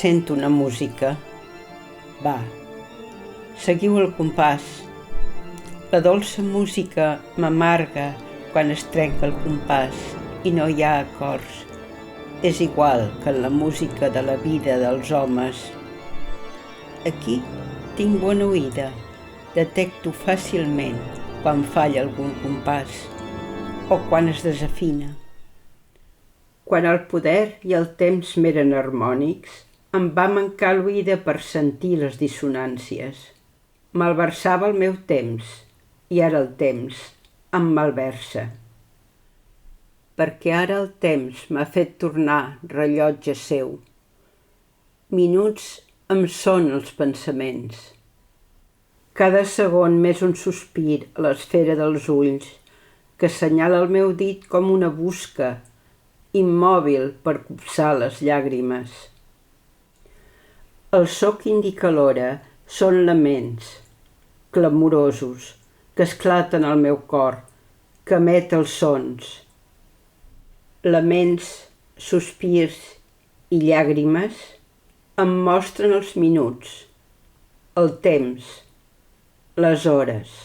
sento una música. Va, seguiu el compàs. La dolça música m'amarga quan es trenca el compàs i no hi ha acords. És igual que en la música de la vida dels homes. Aquí tinc bona oïda. Detecto fàcilment quan falla algun compàs o quan es desafina. Quan el poder i el temps m'eren harmònics, em va mancar l'oïda per sentir les dissonàncies. Malversava el meu temps i ara el temps em malversa. Perquè ara el temps m'ha fet tornar rellotge seu. Minuts em són els pensaments. Cada segon m'és un sospir a l'esfera dels ulls que assenyala el meu dit com una busca, immòbil per copsar les llàgrimes. El so que indica l'hora són laments, clamorosos, que esclaten al meu cor, que emet els sons. Laments, sospirs i llàgrimes em mostren els minuts, el temps, les hores.